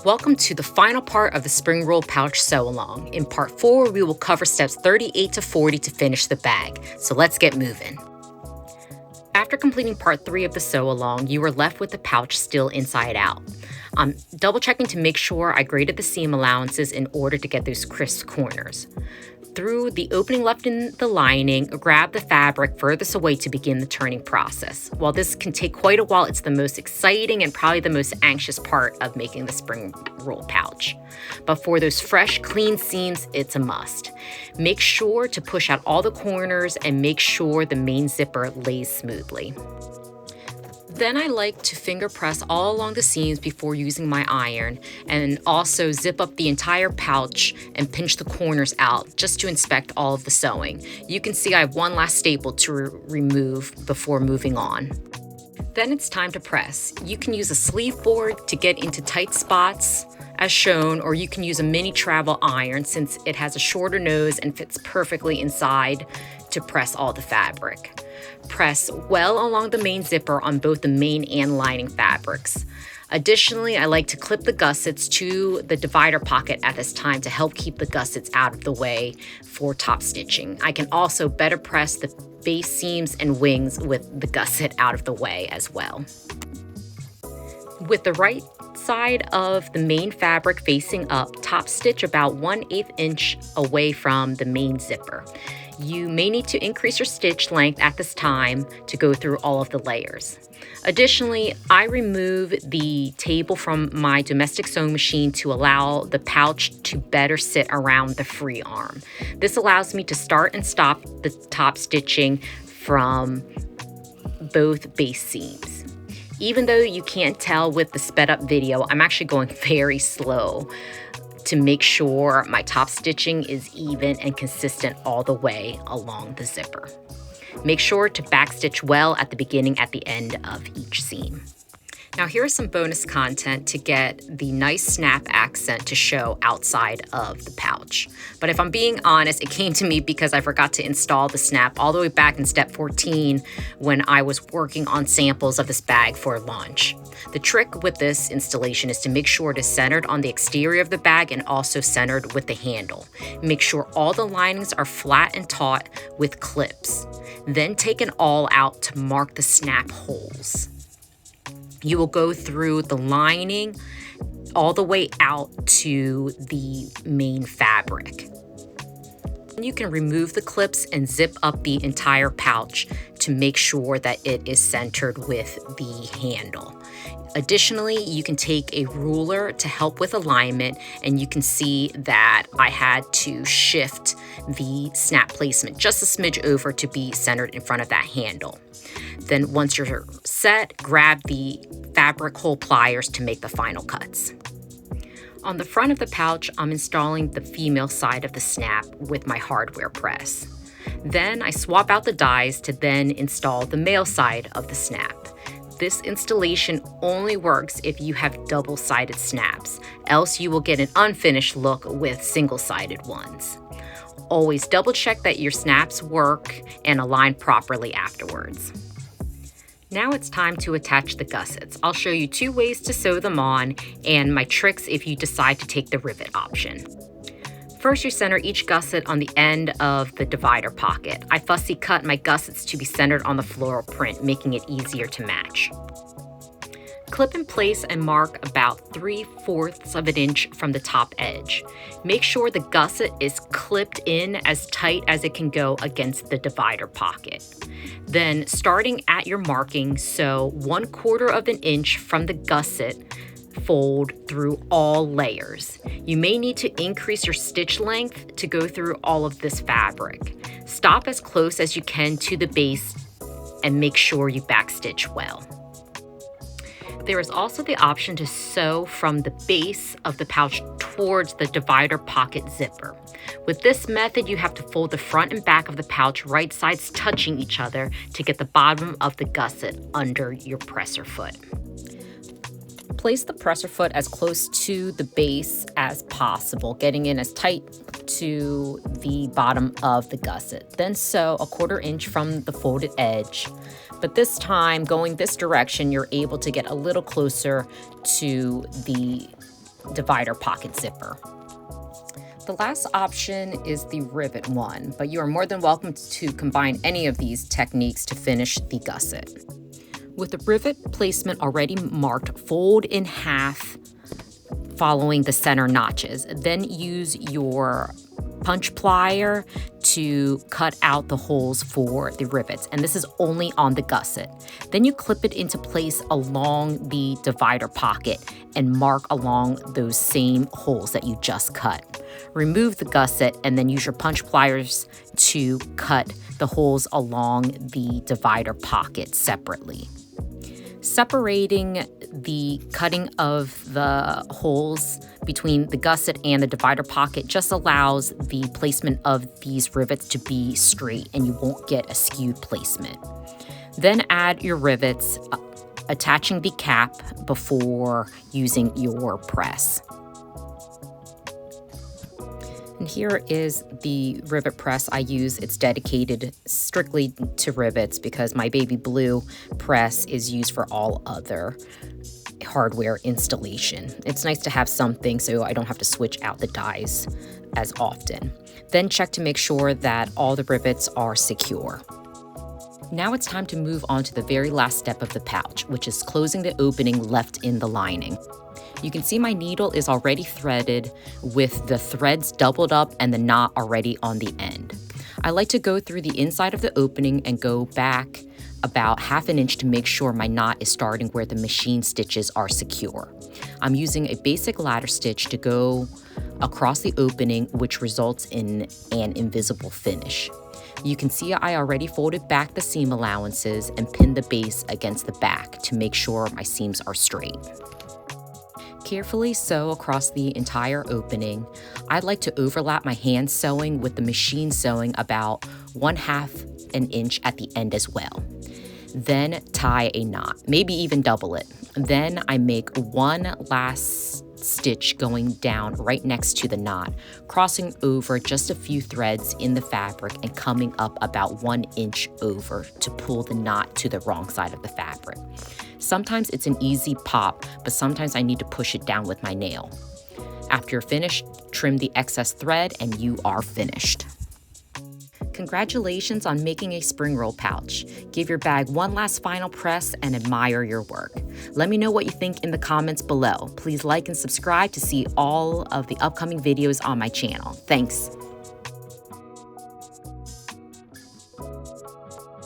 Welcome to the final part of the spring roll pouch sew along. In part 4, we will cover steps 38 to 40 to finish the bag. So let's get moving. After completing part 3 of the sew along, you are left with the pouch still inside out. I'm double checking to make sure I graded the seam allowances in order to get those crisp corners. Through the opening left in the lining, grab the fabric furthest away to begin the turning process. While this can take quite a while, it's the most exciting and probably the most anxious part of making the spring roll pouch. But for those fresh, clean seams, it's a must. Make sure to push out all the corners and make sure the main zipper lays smoothly. Then I like to finger press all along the seams before using my iron, and also zip up the entire pouch and pinch the corners out just to inspect all of the sewing. You can see I have one last staple to remove before moving on. Then it's time to press. You can use a sleeve board to get into tight spots as shown, or you can use a mini travel iron since it has a shorter nose and fits perfectly inside to press all the fabric. Press well along the main zipper on both the main and lining fabrics. Additionally, I like to clip the gussets to the divider pocket at this time to help keep the gussets out of the way for top stitching. I can also better press the base seams and wings with the gusset out of the way as well. With the right side of the main fabric facing up, top stitch about 1/8 inch away from the main zipper. You may need to increase your stitch length at this time to go through all of the layers. Additionally, I remove the table from my domestic sewing machine to allow the pouch to better sit around the free arm. This allows me to start and stop the top stitching from both base seams. Even though you can't tell with the sped up video, I'm actually going very slow to make sure my top stitching is even and consistent all the way along the zipper. Make sure to backstitch well at the beginning at the end of each seam. Now here is some bonus content to get the nice snap accent to show outside of the pouch. But if I'm being honest, it came to me because I forgot to install the snap all the way back in step 14 when I was working on samples of this bag for launch. The trick with this installation is to make sure it is centered on the exterior of the bag and also centered with the handle. Make sure all the linings are flat and taut with clips. Then take an awl out to mark the snap holes. You will go through the lining all the way out to the main fabric. You can remove the clips and zip up the entire pouch to make sure that it is centered with the handle. Additionally, you can take a ruler to help with alignment, and you can see that I had to shift the snap placement just a smidge over to be centered in front of that handle. Then once you're set, grab the fabric hole pliers to make the final cuts. On the front of the pouch, I'm installing the female side of the snap with my hardware press. Then I swap out the dies to then install the male side of the snap. This installation only works if you have double-sided snaps, else you will get an unfinished look with single-sided ones. Always double check that your snaps work and align properly afterwards. Now it's time to attach the gussets. I'll show you 2 ways to sew them on and my tricks if you decide to take the rivet option. First, you center each gusset on the end of the divider pocket. I fussy cut my gussets to be centered on the floral print, making it easier to match. Clip in place and mark about 3/4 of an inch from the top edge. Make sure the gusset is clipped in as tight as it can go against the divider pocket. Then, starting at your marking, sew 1/4 of an inch from the gusset fold through all layers. You may need to increase your stitch length to go through all of this fabric. Stop as close as you can to the base and make sure you backstitch well. There is also the option to sew from the base of the pouch towards the divider pocket zipper. With this method, you have to fold the front and back of the pouch right sides touching each other to get the bottom of the gusset under your presser foot. Place the presser foot as close to the base as possible, getting in as tight to the bottom of the gusset. Then sew 1/4 inch from the folded edge. But this time, going this direction, you're able to get a little closer to the divider pocket zipper. The last option is the rivet one, but you are more than welcome to combine any of these techniques to finish the gusset. With the rivet placement already marked, fold in half following the center notches. Then use your punch plier to cut out the holes for the rivets, and this is only on the gusset. Then you clip it into place along the divider pocket and mark along those same holes that you just cut. Remove the gusset and then use your punch pliers to cut the holes along the divider pocket separately. Separating the cutting of the holes between the gusset and the divider pocket just allows the placement of these rivets to be straight and you won't get a skewed placement. Then add your rivets, attaching the cap before using your press. And here is the rivet press I use. It's dedicated strictly to rivets because my baby blue press is used for all other hardware installation. It's nice to have something so I don't have to switch out the dies as often. Then check to make sure that all the rivets are secure. Now it's time to move on to the very last step of the pouch, which is closing the opening left in the lining. You can see my needle is already threaded with the threads doubled up and the knot already on the end. I like to go through the inside of the opening and go back about 1/2 inch to make sure my knot is starting where the machine stitches are secure. I'm using a basic ladder stitch to go across the opening, which results in an invisible finish. You can see I already folded back the seam allowances and pinned the base against the back to make sure my seams are straight. Carefully sew across the entire opening. I'd like to overlap my hand sewing with the machine sewing about 1/2 an inch at the end as well. Then tie a knot, maybe even double it. Then I make one last stitch going down right next to the knot, crossing over just a few threads in the fabric and coming up about 1 inch over to pull the knot to the wrong side of the fabric. Sometimes it's an easy pop, but sometimes I need to push it down with my nail. After you're finished, trim the excess thread and you are finished. Congratulations on making a spring roll pouch. Give your bag one last final press and admire your work. Let me know what you think in the comments below. Please like and subscribe to see all of the upcoming videos on my channel. Thanks.